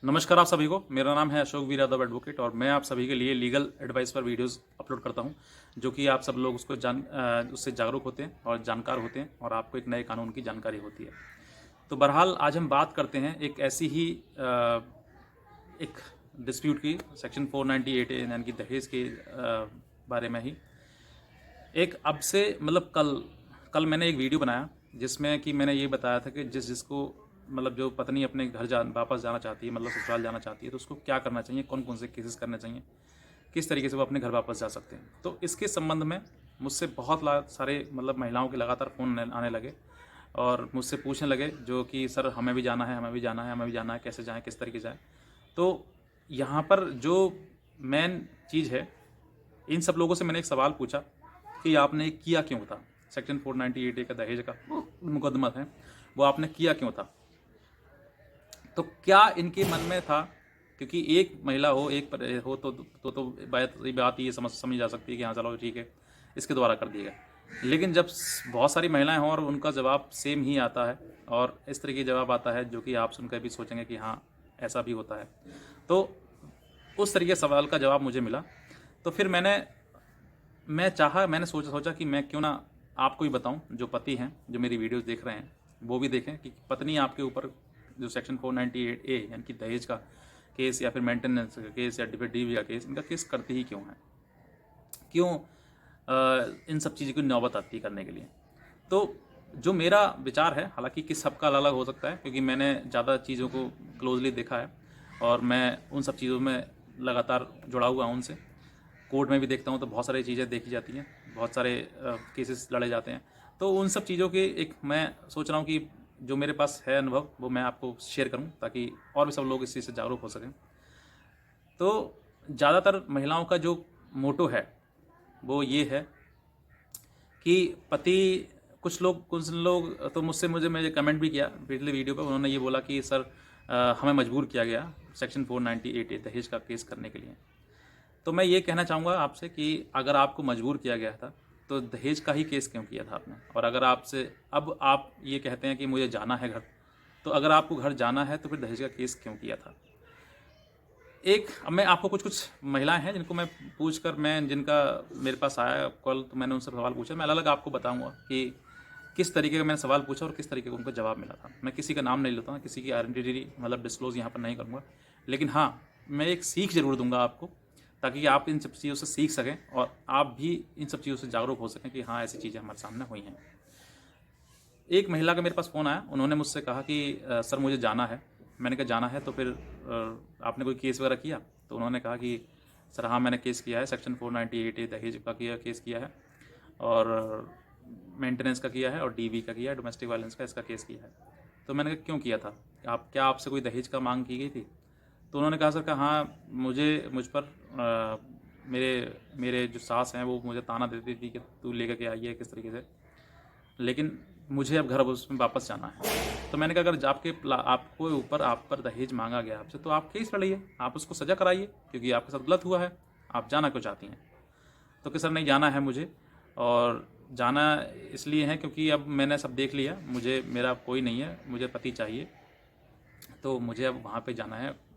नमस्कार आप सभी को। मेरा नाम है अशोक वीर यादव एडवोकेट और मैं आप सभी के लिए लीगल एडवाइस पर वीडियोस अपलोड करता हूं, जो कि आप सब लोग उससे जागरूक होते हैं और जानकार होते हैं और आपको एक नए कानून की जानकारी होती है। तो बहरहाल आज हम बात करते हैं एक ऐसी ही एक डिस्प्यूट की, सेक्शन 498A यानी कि दहेज के बारे में ही। एक अब से मतलब कल मैंने एक वीडियो बनाया जिसमें कि मैंने ये बताया था कि जिसको मतलब जो पत्नी अपने घर वापस जाना चाहती है, मतलब ससुराल जाना चाहती है, तो उसको क्या करना चाहिए, कौन कौन से केसेस करने चाहिए, किस तरीके से वो अपने घर वापस जा सकते हैं। तो इसके संबंध में मुझसे बहुत सारे मतलब महिलाओं के लगातार फ़ोन आने लगे और मुझसे पूछने लगे, जो कि सर हमें भी जाना है, हमें भी जाना है, हमें भी जाना है, कैसे जाएँ, किस तरीके से जाएँ। तो यहाँ पर जो मेन चीज़ है, इन सब लोगों से मैंने एक सवाल पूछा कि आपने किया क्यों था। सेक्शन 498A का दहेज का मुकदमा है, वो आपने किया क्यों था। तो क्या इनके मन में था, क्योंकि एक महिला हो, एक पर हो तो बात ये समझी जा सकती है कि हाँ चलो ठीक है, इसके द्वारा कर दिया गया। लेकिन जब बहुत सारी महिलाएं हों और उनका जवाब सेम ही आता है और इस तरह की जवाब आता है जो कि आप सुनकर भी सोचेंगे कि हाँ ऐसा भी होता है, तो उस तरीके सवाल का जवाब मुझे मिला। तो फिर मैंने सोचा कि मैं क्यों ना आपको ही बताऊं, जो पति हैं, जो मेरी वीडियोस देख रहे हैं, वो भी देखें कि पत्नी आपके ऊपर जो सेक्शन 498A यानी कि दहेज का केस या फिर मेंटेनेंस का केस या फिर डीवी का केस, इनका केस करती ही क्यों है, क्यों इन सब चीज़ों की नौबत आती है करने के लिए। तो जो मेरा विचार है, हालांकि किस सबका अलग अलग हो सकता है, क्योंकि मैंने ज़्यादा चीज़ों को क्लोजली देखा है और मैं उन सब चीज़ों में लगातार जुड़ा हुआ हूँ उनसे। कोर्ट में भी देखता हूँ तो बहुत सारी चीज़ें देखी जाती हैं, बहुत सारे केसेस लड़े जाते हैं। तो उन सब चीज़ों के एक मैं सोच रहा हूँ कि जो मेरे पास है अनुभव, वो मैं आपको शेयर करूँ ताकि और भी सब लोग इस चीज़ से जागरूक हो सकें। तो ज़्यादातर महिलाओं का जो मोटो है वो ये है कि पति, कुछ लोग तो मुझे कमेंट भी किया पिछले वीडियो पे। उन्होंने ये बोला कि सर हमें मजबूर किया गया सेक्शन 498A दहेज का केस करने के लिए। तो मैं ये कहना चाहूँगा आपसे कि अगर आपको मजबूर किया गया था तो दहेज का ही केस क्यों किया था आपने। और अगर आपसे अब आप ये कहते हैं कि मुझे जाना है घर, तो अगर आपको घर जाना है तो फिर दहेज का केस क्यों किया था। अब मैं आपको कुछ महिलाएं हैं जिनको मैं जिनका मेरे पास आया कॉल, तो मैंने उनसे सवाल पूछा। मैं अलग अलग आपको बताऊंगा कि किस तरीके का मैंने सवाल पूछा और किस तरीके का उनका जवाब मिला था। मैं किसी का नाम नहीं लेता हूँ, किसी की आइडेंटिटी मतलब डिस्क्लोज यहाँ पर नहीं करूँगा, लेकिन हाँ मैं एक सीख जरूर दूंगा आपको, ताकि आप इन सब चीज़ों से सीख सकें और आप भी इन सब चीज़ों से जागरूक हो सकें कि हाँ ऐसी चीज़ें हमारे सामने हुई हैं। एक महिला का मेरे पास फ़ोन आया, उन्होंने मुझसे कहा कि सर मुझे जाना है। मैंने कहा जाना है तो फिर आपने कोई केस वगैरह किया। तो उन्होंने कहा कि सर हाँ मैंने केस किया है, सेक्शन 498A दहेज का केस किया है और मेंटेनेंस का किया है और डीवी का किया है, डोमेस्टिक वायलेंस का इसका केस किया है। तो मैंने कहा क्यों किया था, आपसे कोई दहेज का मांग की गई थी। तो उन्होंने कहा सर हाँ मुझ पर मेरे मेरे जो सास हैं वो मुझे ताना देती थी कि तू लेकर के आई है किस तरीके से, लेकिन मुझे अब घर उसमें वापस जाना है। तो मैंने कहा अगर आपको ऊपर आप पर दहेज मांगा गया आपसे, तो आप केस लड़िए, आप उसको सज़ा कराइए, क्योंकि आपके साथ गलत हुआ है। आप जाना क्यों चाहती हैं। तो कि सर नहीं जाना है मुझे, और जाना इसलिए है क्योंकि अब मैंने सब देख लिया, मेरा कोई नहीं है, मुझे पति चाहिए, तो मुझे अब वहाँ पे जाना है।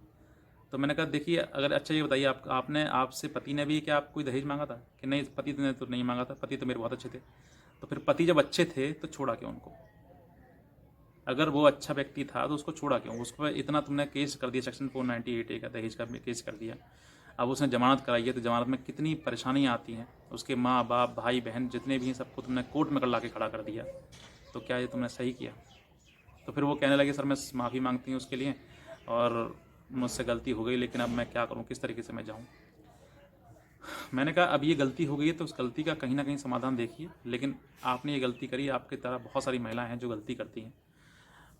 तो मैंने कहा देखिए अगर अच्छा ये बताइए आपसे पति ने भी क्या आप कोई दहेज मांगा था कि नहीं। पति ने तो नहीं मांगा था, पति तो मेरे बहुत अच्छे थे। तो फिर पति जब अच्छे थे तो छोड़ा क्यों उनको। अगर वो अच्छा व्यक्ति था तो उसको छोड़ा क्यों। उस पर इतना तुमने केस कर दिया, सेक्शन 498A का दहेज का केस कर दिया। अब उसने जमानत कराई है, तो जमानत में कितनी परेशानियाँ आती हैं। उसके माँ बाप भाई बहन जितने भी हैं सबको तुमने कोर्ट में ला के खड़ा कर दिया। तो क्या ये तुमने सही किया। तो फिर वो कहने लगे सर मैं माफ़ी मांगती हूँ उसके लिए और मुझसे गलती हो गई, लेकिन अब मैं क्या करूँ, किस तरीके से मैं जाऊँ। मैंने कहा अब ये गलती हो गई है तो उस गलती का कहीं ना कहीं समाधान देखिए। लेकिन आपने ये गलती करी, आपकी तरह बहुत सारी महिलाएं हैं जो गलती करती हैं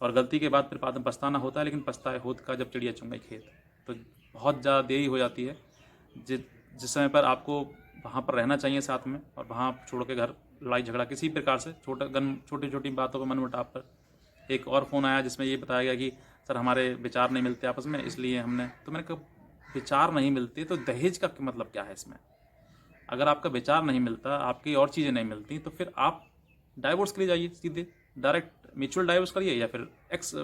और गलती के बाद फिर बाद में पछताना होता है, लेकिन पछताए होत का जब चिड़िया चुंगे खेत। तो बहुत ज़्यादा देरी हो जाती है। जिस समय पर आपको वहाँ पर रहना चाहिए साथ में, और वहाँ छोड़ के घर लड़ाई झगड़ा किसी प्रकार से छोटी छोटी बातों पर मनमुटाव पर। एक और फ़ोन आया जिसमें ये बताया गया कि सर हमारे विचार नहीं मिलते आपस में, इसलिए हमने। तो मैंने कहा विचार नहीं मिलते तो दहेज का मतलब क्या है इसमें। अगर आपका विचार नहीं मिलता, आपकी और चीज़ें नहीं मिलती, तो फिर आप डाइवोर्स के लिए जाइए, सीधे डायरेक्ट म्यूचुअल डाइवोर्स करिए, या फिर एक्स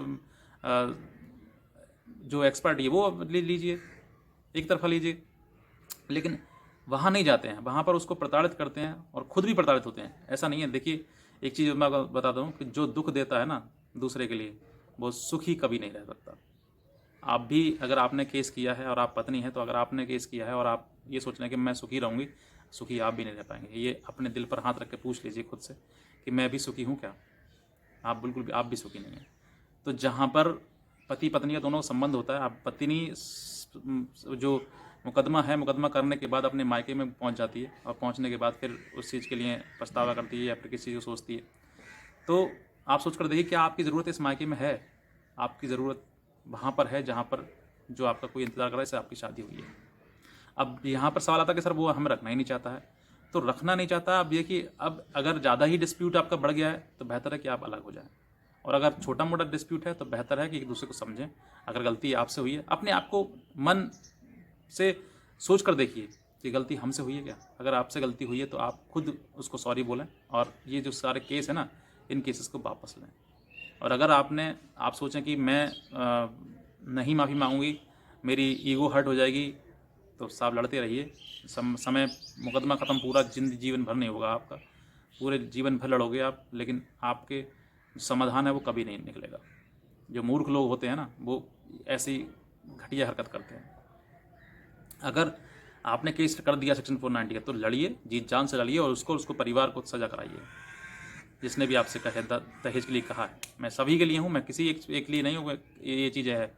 जो एक्सपर्ट है वो ले लीजिए, एक तरफा लीजिए, लेकिन वहाँ नहीं जाते हैं, वहाँ पर उसको प्रताड़ित करते हैं और खुद भी प्रताड़ित होते हैं। ऐसा नहीं है। देखिए एक चीज़ मैं आपको बताता हूँ कि जो दुख देता है ना दूसरे के लिए, वो सुखी कभी नहीं रह सकता। आप भी अगर आपने केस किया है और आप पत्नी हैं, तो अगर आपने केस किया है और आप ये सोच रहे हैं कि मैं सुखी रहूँगी, सुखी आप भी नहीं रह पाएंगे। ये अपने दिल पर हाथ रख के पूछ लीजिए खुद से कि मैं भी सुखी हूँ क्या? आप बिल्कुल भी, आप भी सुखी नहीं हैं। तो जहाँ पर पति पत्नी का दोनों का संबंध होता है, आप पत्नी जो मुकदमा है, मुकदमा करने के बाद अपने मायके में पहुँच जाती है और पहुँचने के बाद फिर उस चीज़ के लिए पछतावा करती है या फिर किसी चीज़ को सोचती है। तो आप सोच कर देखिए क्या आपकी ज़रूरत इस मायके में है? आपकी ज़रूरत वहाँ पर है जहाँ पर जो आपका कोई इंतज़ार कर रहा है, इससे आपकी शादी हुई है। अब यहाँ पर सवाल आता है कि सर वो हमें रखना ही नहीं चाहता है, तो रखना नहीं चाहता। अब ये कि अब अगर ज़्यादा ही डिस्प्यूट आपका बढ़ गया है तो बेहतर है कि आप अलग हो जाएं, और अगर छोटा मोटा डिस्प्यूट है तो बेहतर है कि एक दूसरे को समझें। अगर गलती आपसे हुई है, अपने आप को मन से सोच कर देखिए कि गलती हमसे हुई है क्या। अगर आपसे गलती हुई है तो आप खुद उसको सॉरी बोलें, और ये जो सारे केस है ना, इन केसेस को वापस लें। और अगर आप सोचें कि मैं नहीं माफ़ी मांगूंगी, मेरी ईगो हर्ट हो जाएगी, तो साहब लड़ते रहिए। समय मुकदमा ख़त्म, पूरा जीवन भर नहीं होगा आपका, पूरे जीवन भर लड़ोगे आप, लेकिन आपके समाधान है वो कभी नहीं निकलेगा। जो मूर्ख लोग होते हैं ना, वो ऐसी घटिया हरकत करते हैं। अगर आपने केस कर दिया सेक्शन 490 का, तो लड़िए, जीत जान से लड़िए, और उसको परिवार को सजा कराइए, जिसने भी आपसे कहे दहेज के लिए कहा है। मैं सभी के लिए हूँ, मैं किसी एक के लिए नहीं हूँ। ये चीज़ें है,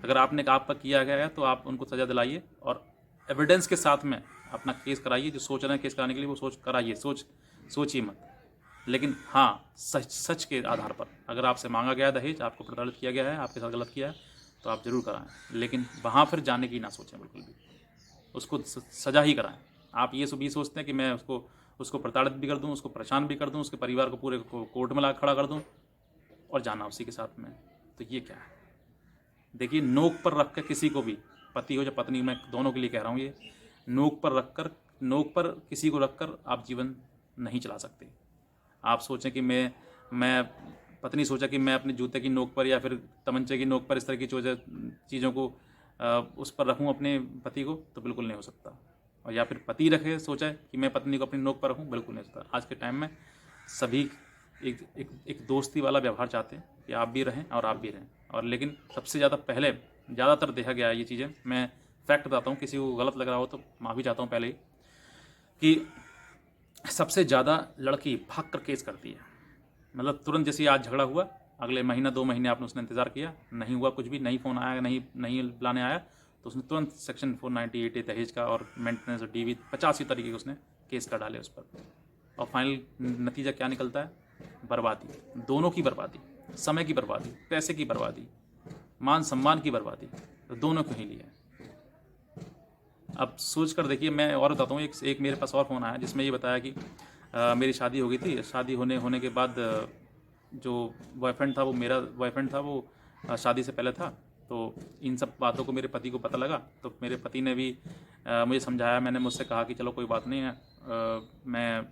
अगर आपने आप पर किया गया है तो आप उनको सज़ा दिलाइए, और एविडेंस के साथ में अपना केस कराइए। जो सोच रहे हैं केस कराने के लिए, वो कराइए, सोचिए मत। लेकिन हाँ, सच के आधार पर अगर आपसे मांगा गया दहेज, आपको प्रताड़ित किया गया है, आपके साथ गलत किया है, तो आप ज़रूर कराएं, लेकिन वहाँ फिर जाने की ना सोचें बिल्कुल भी। उसको सज़ा ही कराएं। आप ये सोचते हैं कि मैं उसको प्रताड़ित भी कर दूं, उसको परेशान भी कर दूं, उसके परिवार को पूरे कोर्ट में ला खड़ा कर दूं और जाना उसी के साथ में, तो ये क्या है? देखिए, नोक पर रख कर किसी को भी, पति हो या पत्नी, मैं दोनों के लिए कह रहा हूँ, ये नोक पर किसी को रखकर आप जीवन नहीं चला सकते। आप सोचें कि मैं पत्नी सोचा कि मैं अपने जूते की नोक पर या फिर तमंचे की नोक पर इस तरह की चीज़ों को उस पर रखूँ अपने पति को, तो बिल्कुल नहीं हो सकता। और या फिर पति सोचा है कि मैं पत्नी को अपनी नोक पर रखूँ, बिल्कुल नहीं हो सकता। आज के टाइम में सभी एक दोस्ती वाला व्यवहार चाहते हैं कि आप भी रहें और आप भी रहें। और लेकिन सबसे ज़्यादातर देखा गया है ये चीज़ें। मैं फैक्ट बताता हूँ, किसी को गलत लग रहा हो तो माफ़ी चाहता हूँ पहले ही, कि सबसे ज़्यादा लड़की भाग कर केस करती है। मतलब तुरंत जैसे आज झगड़ा हुआ, अगले महीना 2 महीने आपने उसने इंतज़ार किया, नहीं हुआ कुछ भी, नहीं फ़ोन आया, नहीं बुलाने आया, तो उसने तुरंत सेक्शन 498 दहेज का और मेंटेनेंस और DV 85 तरीके के उसने केस कर डाले उस पर। और फाइनल नतीजा क्या निकलता है? बर्बादी, दोनों की बर्बादी, समय की बर्बादी, पैसे की बर्बादी, मान सम्मान की बर्बादी, तो दोनों को ही लिया। अब सोच कर देखिए। मैं और बताता हूँ, एक मेरे पास और फ़ोन आया जिसमें ये बताया कि मेरी शादी हो गई थी। शादी होने के बाद जो बॉयफ्रेंड था वो मेरा बॉयफ्रेंड था, वो शादी से पहले था। तो इन सब बातों को मेरे पति को पता लगा, तो मेरे पति ने भी मुझे समझाया। मैंने मुझसे कहा कि चलो कोई बात नहीं है, मैं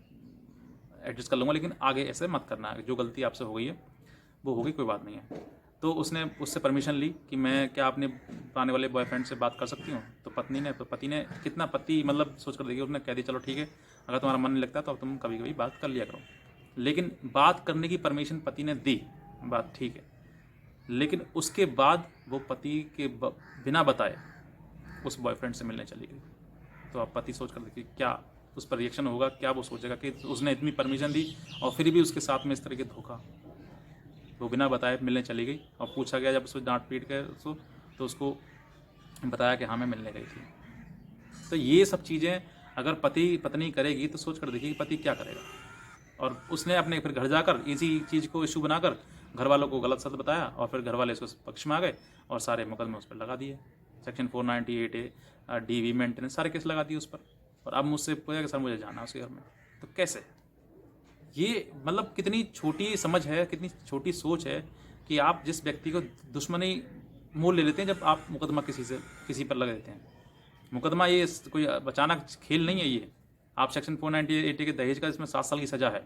एडजस्ट कर लूँगा, लेकिन आगे ऐसे मत करना है, जो गलती आपसे हो गई है वो हो गई, कोई बात नहीं है। तो उसने उससे परमिशन ली कि मैं क्या अपने पुराने वाले बॉयफ्रेंड से बात कर सकती हूँ। तो पति ने कितना, पति मतलब सोच कर देखिए, उसने कह दिया चलो ठीक है, अगर तुम्हारा मन नहीं लगता तो अब तुम कभी कभी बात कर लिया करो। लेकिन बात करने की परमिशन पति ने दी, बात ठीक है, लेकिन उसके बाद वो पति के बिना बताए उस बॉयफ्रेंड से मिलने चली गई। तो आप पति सोच कर देखिए क्या उस पर रिएक्शन होगा, क्या वो सोचेगा कि उसने इतनी परमिशन दी और फिर भी उसके साथ में इस तरह के धोखा। वो बिना बताए मिलने चली गई, और पूछा गया जब उसको डांट पीट के तो उसको बताया कि हाँ मैं मिलने गई थी। तो ये सब चीज़ें अगर पति पत्नी करेगी तो सोच कर देखिए कि पति क्या करेगा। और उसने अपने फिर घर जाकर इसी चीज़ को इशू बनाकर घर वालों को गलत सच बताया, और फिर घर वाले इसको पक्ष में आ गए और सारे मुकदमे उस पर लगा दिए। सेक्शन 498A DV मेंटेनेंस सारे केस लगा दिए उस पर। और अब मुझसे पूछा कि सर मुझे जाना है उसके घर में, तो कैसे? ये मतलब कितनी छोटी समझ है, कितनी छोटी सोच है कि आप जिस व्यक्ति को दुश्मनी मोल ले लेते हैं जब आप मुकदमा किसी पर लगा देते हैं। मुकदमा ये कोई अचानक खेल नहीं है। ये आप सेक्शन 498 के दहेज का, इसमें 7 साल की सज़ा है।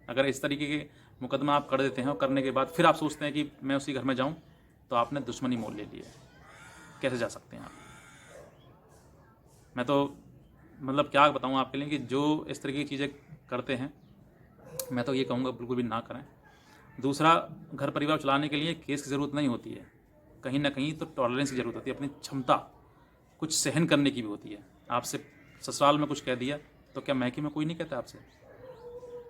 अगर इस तरीके के मुकदमा आप कर देते हैं और करने के बाद फिर आप सोचते हैं कि मैं उसी घर में जाऊं, तो आपने दुश्मनी मोल ले ली है। कैसे जा सकते हैं आप? मैं तो मतलब क्या बताऊँ आपके लिए कि जो इस तरीके की चीज़ें करते हैं, मैं तो ये कहूँगा बिल्कुल भी ना करें। दूसरा, घर परिवार चलाने के लिए केस की ज़रूरत नहीं होती है, कहीं ना कहीं तो टॉलरेंस की ज़रूरत होती है, अपनी क्षमता कुछ सहन करने की भी होती है। आपसे ससुराल में कुछ कह दिया तो क्या मायके में कोई नहीं कहता आपसे?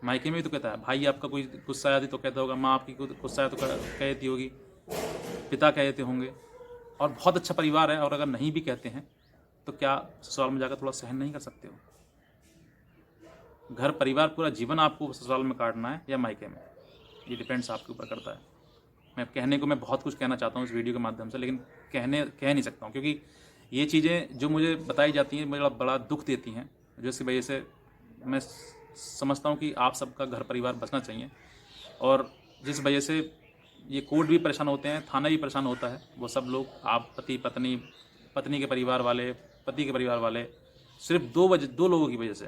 मायके में भी तो कहता है। भाई आपका कोई गुस्सा आया तो कहता होगा, माँ आपकी गुस्सा आया तो कह देती होगी, पिता कह देते होंगे, और बहुत अच्छा परिवार है और अगर नहीं भी कहते हैं तो क्या ससुराल में जाकर थोड़ा सहन नहीं कर सकते हो? घर परिवार पूरा जीवन आपको ससुराल में काटना है या मायके में, ये डिपेंड्स आपके ऊपर करता है। मैं बहुत कुछ कहना चाहता हूँ इस वीडियो के माध्यम से, लेकिन कह नहीं सकता हूँ, क्योंकि ये चीज़ें जो मुझे बताई जाती हैं मुझे बड़ा दुख देती हैं, जिसकी वजह से मैं समझता हूँ कि आप सबका घर परिवार बचना चाहिए। और जिस वजह से ये कोर्ट भी परेशान होते हैं, थाना भी परेशान होता है, वो सब लोग, आप पति पत्नी, पत्नी के परिवार वाले, पति के परिवार वाले, सिर्फ दो लोगों की वजह से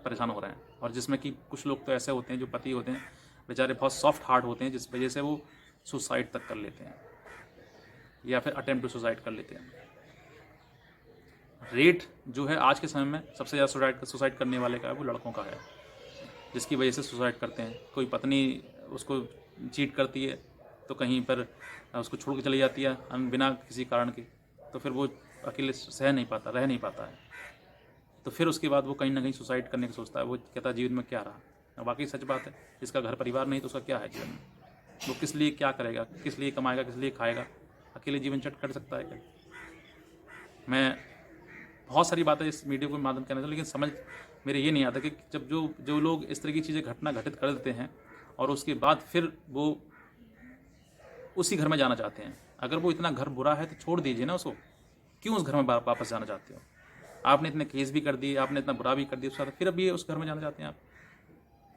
परेशान हो रहे हैं। और जिसमें कि कुछ लोग तो ऐसे होते हैं जो पति होते हैं बेचारे बहुत सॉफ्ट हार्ट होते हैं, जिस वजह से वो सुसाइड तक कर लेते हैं या फिर अटेम्प्ट टू सुसाइड कर लेते हैं। रेट जो है आज के समय में सबसे ज़्यादा सुसाइड करने वाले का है वो लड़कों का है, जिसकी वजह से सुसाइड करते हैं। कोई पत्नी उसको चीट करती है तो कहीं पर उसको छोड़ के चली जाती है बिना किसी कारण के, तो फिर वो अकेले सह नहीं पाता, रह नहीं पाता है, तो फिर उसके बाद वो कहीं ना कहीं सुसाइड करने की सोचता है। वो कहता है जीवन में क्या रहा। वाकई सच बात है, जिसका घर परिवार नहीं तो उसका क्या है जीवन में? वो किस लिए क्या करेगा, किस लिए कमाएगा, किस लिए खाएगा? अकेले जीवन चट कर सकता है क्या? मैं बहुत सारी बातें इस वीडियो के माध्यम कहना चाहिए, लेकिन समझ मेरे ये नहीं आता कि जब जो लोग इस तरह की चीज़ें घटना घटित कर देते हैं और उसके बाद फिर वो उसी घर में जाना चाहते हैं। अगर वो इतना घर बुरा है तो छोड़ दीजिए ना उसको, क्यों उस घर में वापस जाना चाहते हो? आपने इतने केस भी कर दिए, आपने इतना बुरा भी कर दिया उसके साथ, फिर अभी उस घर में जाना चाहते हैं आप?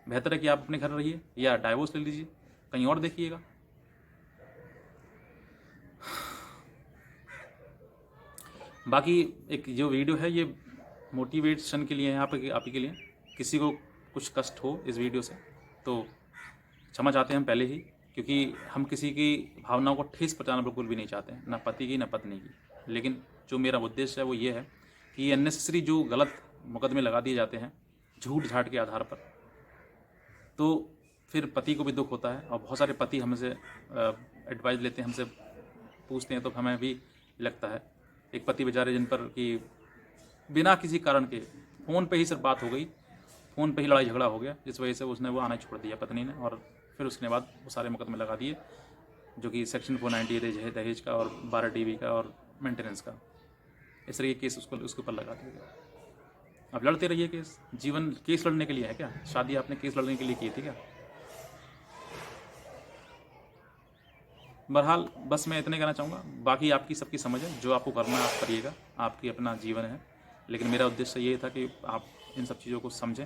बेहतर है कि आप अपने घर रहिए या डाइवोर्स ले लीजिए, कहीं और देखिएगा। बाकी एक जो वीडियो है ये मोटिवेशन के लिए है, आप ही के लिए। किसी को कुछ कष्ट हो इस वीडियो से तो क्षमा चाहते हैं हम पहले ही, क्योंकि हम किसी की भावनाओं को ठेस पहुंचाना बिल्कुल भी नहीं चाहते हैं, ना पति की ना पत्नी की। लेकिन जो मेरा उद्देश्य है वो ये है कि अननेसेसरी जो गलत मुकदमे लगा दिए जाते हैं झूठ झाट के आधार पर, तो फिर पति को भी दुख होता है। और बहुत सारे पति हमसे एडवाइस लेते हैं, हमसे पूछते हैं, तो हमें भी लगता है। एक पति बेचारे जिन पर कि बिना किसी कारण के फ़ोन पे ही सिर्फ बात हो गई, फ़ोन पे ही लड़ाई झगड़ा हो गया, जिस वजह से उसने वो आना छोड़ दिया पत्नी ने, और फिर उसके बाद वो सारे मुकदमे लगा दिए, जो कि सेक्शन 498 दहेज का और 12 DV का और मेंटेनेंस का, इस तरह के केस उसके ऊपर लगा दिए गए। अब लड़ते रहिए केस। जीवन केस लड़ने के लिए है क्या? शादी आपने केस लड़ने के लिए की थी क्या? बहरहाल बस मैं इतने कहना चाहूँगा, बाकी आपकी सबकी समझ है, जो आपको करना है आप करिएगा, आपकी अपना जीवन है। लेकिन मेरा उद्देश्य ये था कि आप इन सब चीज़ों को समझें,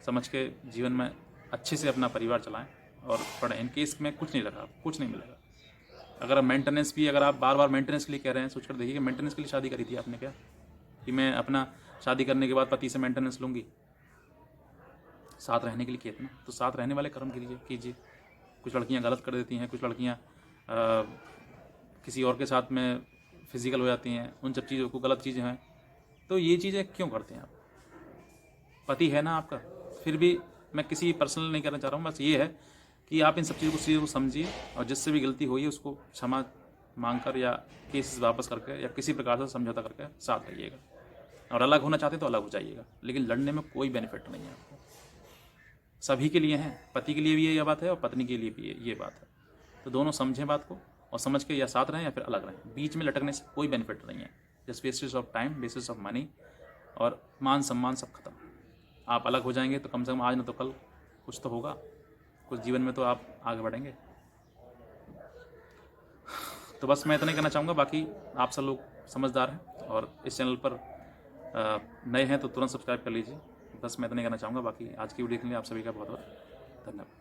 समझ के जीवन में अच्छे से अपना परिवार चलाएं और पढ़ें। इन केस में कुछ नहीं लगा, कुछ नहीं मिलेगा। अगर मेंटेनेंस भी, अगर आप बार बार मेंटेनेंस के लिए कह रहे हैं, सोच कर देखिए कि मेंटेनेंस के लिए शादी करी थी आपने क्या? कि मैं अपना शादी करने के बाद पति से मेंटेनेंस लूँगी? साथ रहने के लिए किया था ना, तो साथ रहने वाले कर्म कीजिए। कुछ लड़कियाँ गलत कर देती हैं, कुछ लड़कियाँ किसी और के साथ में फिजिकल हो जाती हैं, उन सब चीज़ों को गलत चीज़ें हैं, तो ये चीज़ें क्यों करते हैं आप? पति है ना आपका। फिर भी मैं किसी पर्सनल नहीं करना चाह रहा हूँ, बस ये है कि आप इन सब चीज़ों को समझिए और जिससे भी गलती हुई है उसको क्षमा मांगकर या केस वापस करके या किसी प्रकार से समझौता करके साथ रहिएगा। और अलग होना चाहते तो अलग हो जाइएगा, लेकिन लड़ने में कोई बेनिफिट नहीं है आपको। सभी के लिए है, पति के लिए भी ये बात है और पत्नी के लिए भी ये बात है। तो दोनों समझें बात को और समझ के या साथ रहें या फिर अलग रहें। बीच में लटकने से कोई बेनिफिट नहीं है, just wastage of time, wastage of money, और मान सम्मान सब खत्म। आप अलग हो जाएंगे तो कम से कम आज न तो कल कुछ तो होगा, कुछ जीवन में तो आप आगे बढ़ेंगे। तो बस मैं इतना ही कहना चाहूँगा। बाकी आप सब लोग समझदार हैं और इस चैनल पर नए हैं तो तुरंत सब्सक्राइब कर लीजिए। बस मैं इतना ही कहना चाहूँगा। बाकी आज की वीडियो के लिए आप सभी का बहुत बहुत धन्यवाद।